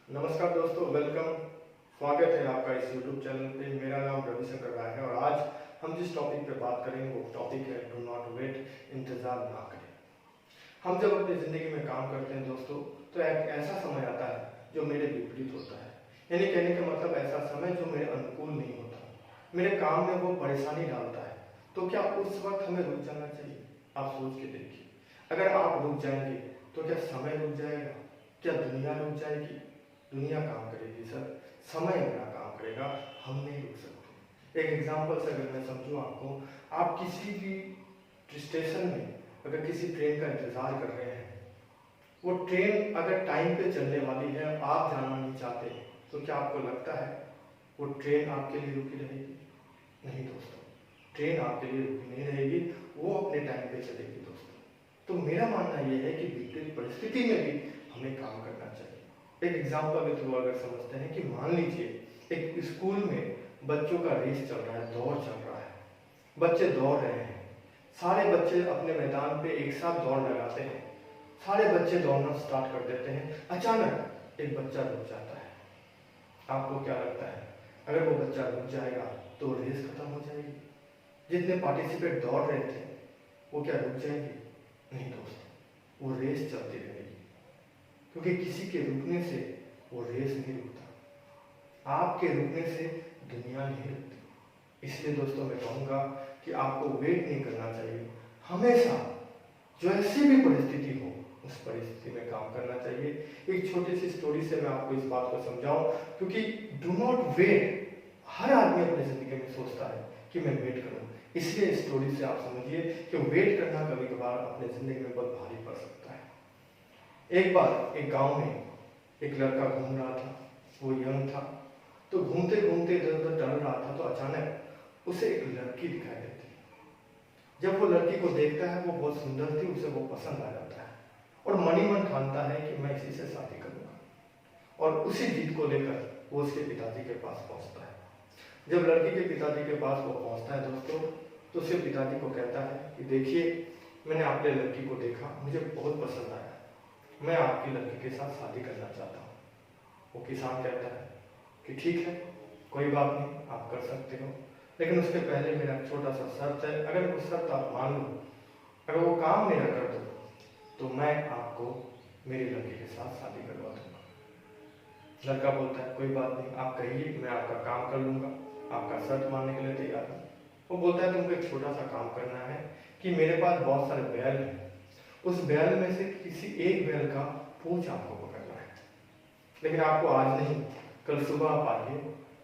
नमस्कार दोस्तों, वेलकम। स्वागत है आपका इस YouTube चैनल पे। मेरा नाम रविशंकर राय है और आज हम जिस टॉपिक पे बात करेंगे वो टॉपिक है डू नॉट वेट, इंतज़ार ना करें। हम जब अपनी ज़िंदगी में काम करते हैं दोस्तों, तो एक ऐसा समय आता है जो मेरे विपरीत होता है। यानी कहने का मतलब ऐसा समय जो मेरे अनुकूल नहीं होता, मेरे काम में वो परेशानी डालता है। तो क्या उस वक्त हमें रुक जाना चाहिए? आप सोच के देखिए, अगर आप रुक जाएंगे तो क्या समय रुक जाएगा? क्या दुनिया रुक जाएगी? दुनिया काम करेगी सर, समय अपना काम करेगा, हम नहीं रुक सकते। एक एग्जांपल से अगर मैं समझूं आपको, आप किसी भी स्टेशन में अगर किसी ट्रेन का इंतजार कर रहे हैं, वो ट्रेन अगर टाइम पे चलने वाली है, आप जाना नहीं चाहते, तो क्या आपको लगता है वो ट्रेन आपके लिए रुकी रहेगी? नहीं दोस्तों, ट्रेन आपके लिए रुकी नहीं रहेगी, वो अपने टाइम पे चलेगी दोस्तों। तो मेरा मानना यह है कि विपरीत परिस्थिति में भी हमें काम करना चाहिए। एक एग्जाम्पल के थ्रू अगर समझते हैं कि मान लीजिए एक स्कूल में बच्चों का रेस चल रहा है, दौड़ चल रहा है, बच्चे दौड़ रहे हैं, सारे बच्चे अपने मैदान पे एक साथ दौड़ लगाते हैं, सारे बच्चे दौड़ना स्टार्ट कर देते हैं। अचानक एक बच्चा रुक जाता है। आपको क्या लगता है, अगर वो बच्चा रुक जाएगा तो रेस खत्म हो जाएगी? जितने पार्टिसिपेट दौड़ रहे थे वो क्या रुक जाएंगे? नहीं दोस्तों, वो रेस चलती रहेगी, क्योंकि किसी के रुकने से वो रेस नहीं रुकता, आपके रुकने से दुनिया नहीं रुकती। इसलिए दोस्तों मैं कहूँगा कि आपको वेट नहीं करना चाहिए, हमेशा जो ऐसी भी परिस्थिति हो उस परिस्थिति में काम करना चाहिए। एक छोटी सी स्टोरी से मैं आपको इस बात को समझाऊं, क्योंकि डू नॉट वेट हर आदमी अपनी जिंदगी में सोचता है कि मैं वेट करूं। इसलिए इस स्टोरी से आप समझिए कि वेट करना कभी कभार अपने जिंदगी में बहुत भारी पड़ सकता है। एक बार एक गांव में एक लड़का घूम रहा था, वो यंग था, तो घूमते घूमते इधर उधर टहल रहा था, तो अचानक उसे एक लड़की दिखाई देती। जब वो लड़की को देखता है, वो बहुत सुंदर थी, उसे वो पसंद आ जाता है और मन ही मन ठानता है कि मैं इसी से शादी करूंगा। और उसी जीत को लेकर वो उसके पिताजी के पास पहुंचता है। जब लड़की के पिताजी के पास वो पहुंचता है दोस्तों, तो उसके पिताजी को कहता है कि देखिए, मैंने आपके लड़की को देखा, मुझे बहुत पसंद आया, मैं आपकी लड़की के साथ शादी करना चाहता हूँ। वो किसान कहता है कि ठीक है, कोई बात नहीं, आप कर सकते हो, लेकिन उसके पहले मेरा छोटा सा शर्त है। अगर वो शर्त आप मान लो, अगर वो काम मेरा कर दो, तो मैं आपको मेरी लड़की के साथ शादी करवा दूंगा। लड़का बोलता है कोई बात नहीं, आप कहिए, मैं आपका काम कर लूंगा, आपका शर्त मानने के लिए तैयार हूँ। वो बोलता है तुमको एक छोटा सा काम करना है कि मेरे पास बहुत सारे बैल हैं, उस बैल में से किसी एक बैल का पूंछ आपको पकड़ना है, लेकिन आपको आज नहीं, कल सुबह आप आइए,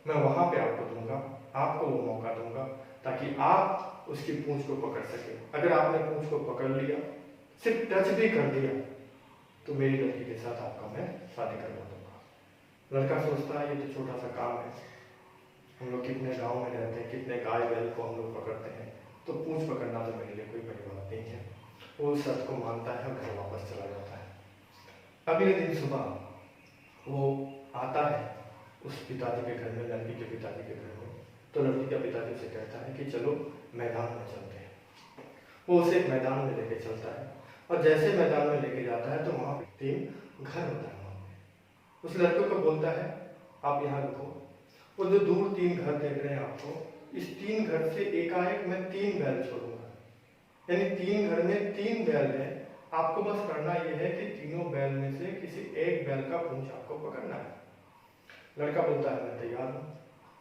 मैं वहां पे आपको दूंगा, आपको वो मौका दूंगा ताकि आप उसकी पूंछ को पकड़ सके। अगर आपने पूंछ को पकड़ लिया, सिर्फ टच भी कर दिया, तो मेरी लड़की के साथ आपका मैं शादी करवा दूंगा। लड़का सोचता है ये तो छोटा सा काम है, हम लोग कितने गांव में रहते हैं, कितने गाय बैल को हम लोग पकड़ते हैं, तो पूंछ पकड़ना तो मेरे लिए कोई बड़ी बात नहीं है। वो उस शर्त को मानता है और घर वापस चला जाता है। अगले दिन सुबह वो आता है उस पिताजी के घर में, लड़की के पिताजी के घर में, तो लड़की का पिताजी से कहता है कि चलो मैदान में चलते हैं। वो उसे एक मैदान में लेके चलता है और जैसे मैदान में लेके जाता है तो वहां पे 3 घर होता है। वहां पे उस लड़के को बोलता है आप यहाँ रुको। वो जो दूर 3 घर देख रहे हैं आपको, इस 3 घर से एकाएक मैं 3 बैल छोड़ूंगा, यानी 3 घर में 3 बैल है। आपको बस करना यह है कि तीनों बैल में से किसी एक बैल का पूंछ आपको पकड़ना है। लड़का बोलता है मैं तैयार हूँ।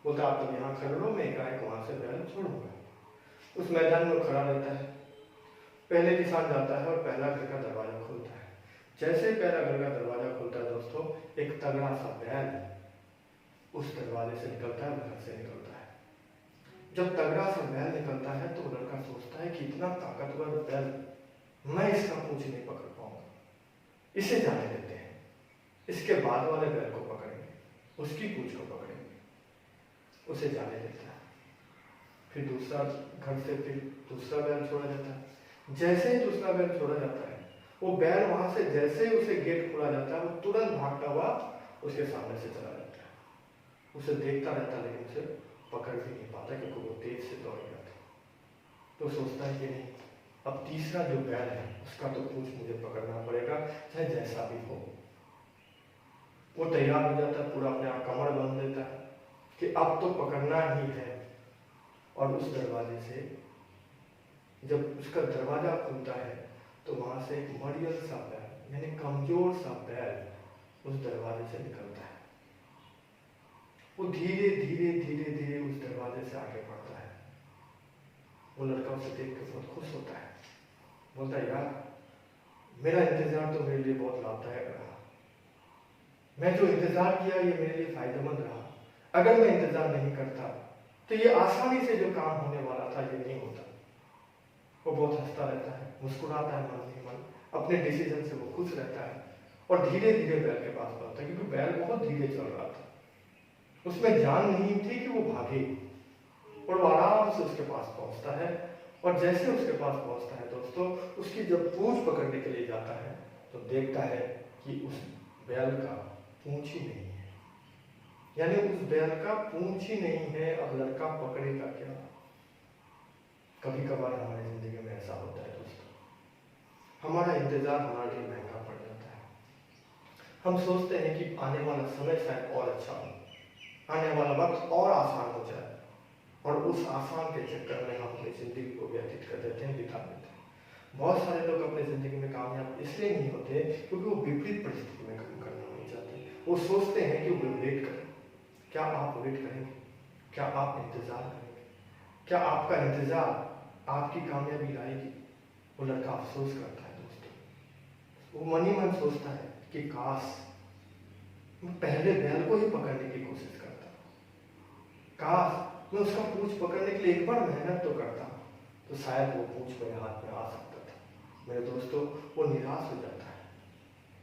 बोलता आप तो यहाँ खड़े रहो, मैं एकाएक वहां से बैल छोड़ूंगा। उस मैदान में खड़ा रहता है। पहले किसान जाता है और पहला घर का दरवाजा खोलता है। जैसे ही पहला घर का दरवाजा खुलता है दोस्तों, एक तगड़ा सा बैल उस दरवाजे से निकलता है, घर से निकलता है। जब तगड़ा सा बैल निकलता है तो लड़का सोचता है कि इतना ताकतवर बैल, मैं इसका पूंछ नहीं पकड़ पाऊंगा, इसे जाने देते हैं, इसके बाद वाले बैल को पकड़ेंगे, उसकी पूंछ को पकड़ेंगे। उसे जाने देता है। फिर दूसरा घर से फिर दूसरा बैल छोड़ा जाता है। जैसे ही दूसरा बैल छोड़ा जाता है, वो बैल वहां से जैसे ही उसे गेट खोला जाता है, वो तुरंत भागता हुआ उसके सामने से चला जाता है। उसे देखता रहता है लेकिन उसे पकड़ भी नहीं पाता, क्योंकि वो तेज से दौड़ गया था। तो सोचता है कि नहीं, अब तीसरा जो बैल है उसका तो पूंछ मुझे पकड़ना पड़ेगा, चाहे जैसा भी हो। वो तैयार हो जाता है, पूरा अपने आप कमर बांध देता है कि अब तो पकड़ना ही है। और उस दरवाजे से जब उसका दरवाजा खुलता है तो वहां से एक मरियल सा बैल यानी कमजोर सा बैल उस दरवाजे से निकलता है। वो धीरे धीरे धीरे धीरे उस दरवाजे से आगे बढ़ता है। वो लड़का उसे देख के बहुत खुश होता है, बोलता है यार मेरा इंतजार तो मेरे लिए बहुत लाभदायक रहा, मैं जो इंतजार किया ये मेरे लिए फायदेमंद रहा। अगर मैं इंतजार नहीं करता तो ये आसानी से जो काम होने वाला था ये नहीं होता। वो बहुत हंसता रहता है, मुस्कुराता है मन ही मन, अपने डिसीजन से वो खुश रहता है और धीरे धीरे बैल के पास पहुंचता है, क्योंकि बैल बहुत धीरे चल रहा था, उसमें जान नहीं थी कि वो भागे। और वो आराम से उसके पास पहुंचता है और जैसे उसके पास पहुंचता है दोस्तों, उसकी जब पूंछ पकड़ने के लिए जाता है तो देखता है कि उस बैल का पूंछ ही नहीं है, यानी उस बैल का पूंछ ही नहीं है। अब लड़का पकड़ेगा क्या? कभी कभार हमारी जिंदगी में ऐसा होता है दोस्तों, हमारा इंतजार हमारे लिए महंगा पड़ जाता है। हम सोचते हैं कि आने वाला समय शायद और अच्छा हो, आने वाला वक्त और आसान हो जाए, और उस आसान के चक्कर में हम अपनी जिंदगी को व्यतीत कर देते हैं, बिता देते हैं। बहुत सारे लोग अपनी जिंदगी में कामयाब इसलिए नहीं होते क्योंकि वो विपरीत परिस्थिति में काम करना नहीं चाहते। वो सोचते हैं कि वो वेट करें। क्या आप वेट करेंगे? क्या आप इंतजार करेंगे? क्या आपका इंतजार आपकी कामयाबी लाएगी? वो लड़का अफसोस करता है दोस्तों, वो मन ही मन सोचता है कि काश मैं पहले बैल को ही पकड़ने की कोशिश करता, काश मैं उसका पूंछ पकड़ने के लिए एक बार मेहनत तो करता तो शायद वो पूंछ मेरे हाथ में आ सकता था। मेरे दोस्तों, वो निराश हो जाता है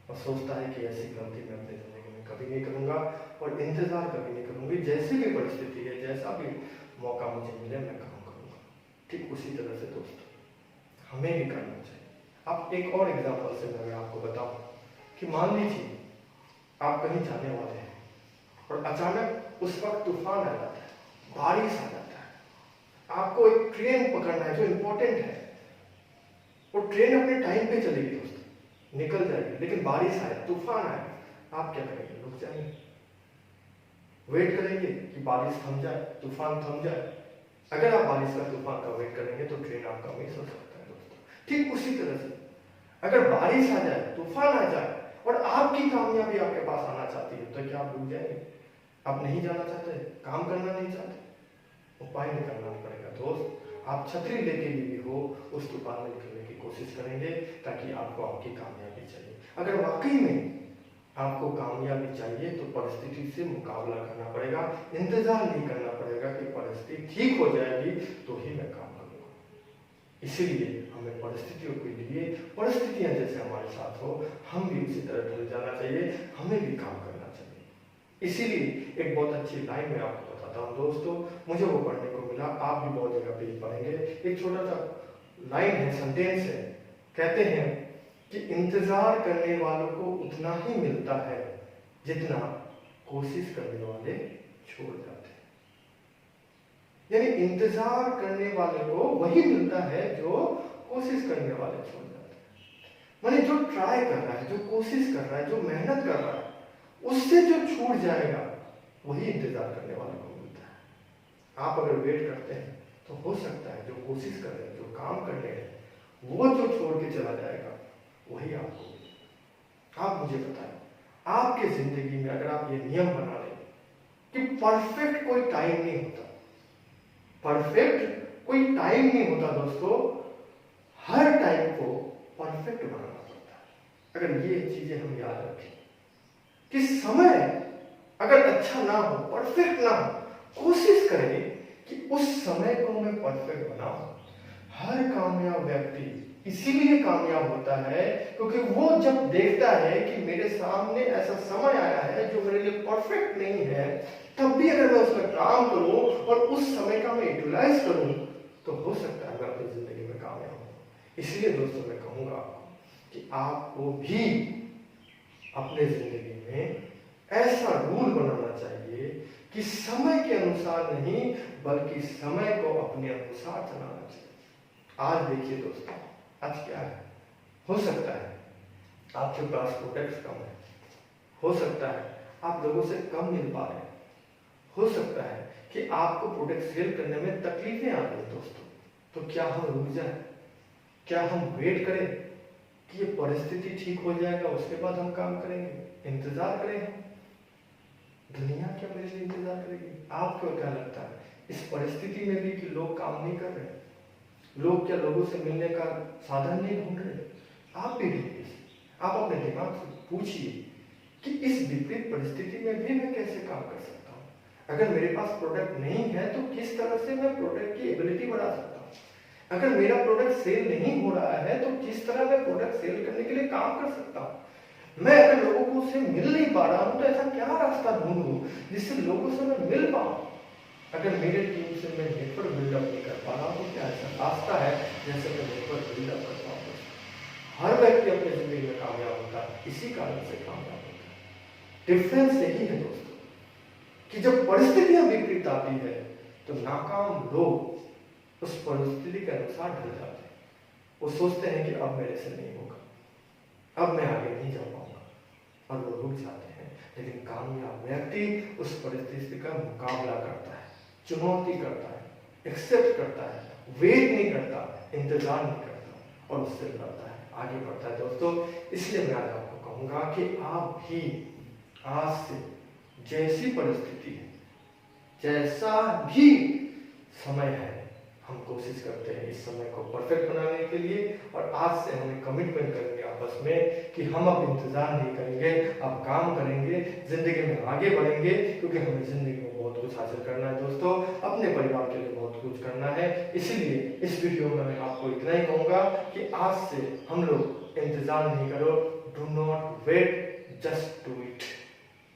और सोचता है कि ऐसी गलती मैं अपनी जिंदगी में कभी नहीं करूंगा और इंतजार कभी नहीं करूंगी, जैसी भी परिस्थिति है, जैसा भी मौका मुझे मिले मैं काम करूंगा। ठीक उसी तरह से दोस्तों हमें भी करना चाहिए। अब एक और एग्जाम्पल से मैं आपको बताऊं कि मान लीजिए आप कहीं जाने वाले हैं और अचानक उस वक्त तूफान आ जाता है, बारिश आ जाता है, आपको एक ट्रेन पकड़ना है जो इंपॉर्टेंट है। वो ट्रेन अपने टाइम पे चलेगी दोस्तों, निकल जाएगी, लेकिन बारिश आए, तूफान आए, आप क्या करेंगे? रुक जाएंगे, वेट करेंगे कि बारिश थम जाए, तूफान थम जाए। अगर आप बारिश का तूफान का वेट करेंगे तो ट्रेन आपका मिस हो सकता है दोस्तों। ठीक उसी तरह से अगर बारिश आ जाए, तूफान आ जाए और आपकी कामयाबी आपके पास आना चाहती है तो क्या आप रुक जाएंगे? आप नहीं जाना चाहते, काम करना नहीं चाहते, उपाय निकालना पड़ेगा दोस्त। आप छतरी लेके भी हो उस तूफान में निकलने की कोशिश करेंगे ताकि आपको आपकी कामयाबी चाहिए। अगर वाकई में आपको कामयाबी चाहिए तो परिस्थिति से मुकाबला करना पड़ेगा, इंतजार नहीं करना पड़ेगा कि परिस्थिति ठीक हो जाएगी तो ही मैं काम करूंगा। इसीलिए हमें परिस्थितियों के लिए, परिस्थितियां जैसे हमारे साथ हो, हम भी उसी तरह ढल जाना चाहिए, हमें भी काम करना चाहिए। इसीलिए एक बहुत अच्छी लाइन में आपको बताता हूँ दोस्तों, मुझे वो पढ़ने को मिला, आप भी बहुत जगह पे पढ़ेंगे। एक छोटा सा लाइन है, सेंटेंस है, कहते हैं कि इंतजार करने वालों को उतना ही मिलता है जितना कोशिश करने वाले छोड़ जाते हैं। यानी इंतजार करने वाले को वही मिलता है जो कोशिश करने वाले छोड़ जाते हैं। माने जो ट्राई कर रहा है, जो कोशिश कर रहा है, जो मेहनत कर रहा है, उससे जो छूट जाएगा वही इंतजार करने वाले को मिलता है। आप अगर वेट करते हैं तो हो सकता है जो कोशिश कर रहे हैं, जो काम कर रहे हैं, वो जो छोड़ के चला जाएगा वही आपको। आप मुझे बताएं, आपके जिंदगी में अगर आप ये नियम बना लें कि परफेक्ट कोई टाइम नहीं होता, परफेक्ट कोई टाइम नहीं होता दोस्तों, हर टाइम को परफेक्ट बनाना पड़ता है। अगर ये चीजें हम याद रखें कि समय अगर अच्छा ना हो, परफेक्ट ना हो, कोशिश करें कि उस समय को मैं परफेक्ट बनाऊं। हर कामयाब व्यक्ति इसीलिए कामयाब होता है क्योंकि वो जब देखता है कि मेरे सामने ऐसा समय आया है जो मेरे लिए परफेक्ट नहीं है, तब भी अगर मैं उसमें काम करूं और उस समय का मैं यूटिलाइज करूं तो हो सकता है मैं अपनी जिंदगी में कामयाब हूं। इसलिए दोस्तों मैं कहूंगा आपको कि आपको भी अपने जिंदगी में ऐसा रूल बनाना चाहिए कि समय के अनुसार नहीं बल्कि समय को अपने अनुसार चलाना चाहिए। आज देखिए दोस्तों, आज क्या है, हो सकता है आपके पास प्रोडक्ट्स कम है, हो सकता है आप लोगों से कम मिल पा रहे हैं, हो सकता है कि आपको प्रोडक्ट सेल करने में तकलीफें आ रही हैं दोस्तों, तो क्या हम रुक जाएं? क्या हम वेट करें कि ये परिस्थिति ठीक हो जाएगा उसके बाद हम काम करेंगे? इंतजार करें हम? दुनिया क्या मेरे लिए इंतजार करेगी? आपको क्या लगता है इस परिस्थिति में भी कि लोग काम नहीं कर रहे? लोग क्या लोगों से मिलने का साधन नहीं ढूंढ रहे? आप भी ढूंढिए, आप अपने दिमाग से पूछिए कि इस विपरीत परिस्थिति में भी मैं कैसे काम कर सकता हूँ। अगर मेरे पास प्रोडक्ट नहीं है तो किस तरह से मैं प्रोडक्ट की एबिलिटी बढ़ा सकता हूँ। अगर मेरा प्रोडक्ट सेल नहीं हो रहा है तो किस तरह मैं प्रोडक्ट सेल करने के लिए काम कर सकता हूँ। मैं अगर लोगों को से मिल नहीं पा रहा हूँ तो ऐसा क्या रास्ता ढूंढूं जिससे लोगों से मैं मिल पाऊँ। अगर मेरे टीम से मैं नेटवर्क बिल्डअप नहीं कर पा रहा हूँ तो क्या ऐसा रास्ता है जैसे मैं नेटवर्क बिल्डअप कर पाऊँ? हर व्यक्ति अपनी जिंदगी में कामयाब होता है, इसी कारण से कामयाब होता है। डिफरेंस यही है दोस्तों कि जब परिस्थितियां विपरीत आती है तो नाकाम लोग उस परिस्थिति के अनुसार ढल जाते हैं। वो सोचते हैं कि अब मेरे से नहीं होगा, अब मैं आगे नहीं जा पाऊंगा, और वो रुक जाते हैं। लेकिन कामयाब व्यक्ति उस परिस्थिति का मुकाबला करता है, चुनौती करता है, एक्सेप्ट करता है, वेट नहीं करता, इंतजार नहीं करता और उससे लड़ता है, आगे बढ़ता है दोस्तों। इसलिए मैं आज आपको कहूंगा कि आप भी आज से जैसी परिस्थिति है, जैसा भी समय है, हम कोशिश करते हैं इस समय को परफेक्ट बनाने के लिए, और आज से हमें कमिटमेंट करेंगे आपस में कि हम अब इंतजार नहीं करेंगे, अब काम करेंगे, जिंदगी में आगे बढ़ेंगे, क्योंकि हमें जिंदगी में बहुत कुछ हासिल करना है दोस्तों, अपने परिवार के लिए बहुत कुछ करना है। इसीलिए इस वीडियो में मैं आपको इतना ही कहूंगा कि आज से हम लोग इंतजार नहीं करो, do not wait, just do it.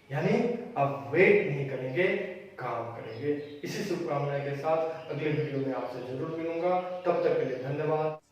यानी अब वेट नहीं करेंगे, काम करेंगे। इसी शुभकामनाएं के साथ अगले वीडियो में आपसे जरूर मिलूंगा। तब तक के लिए धन्यवाद।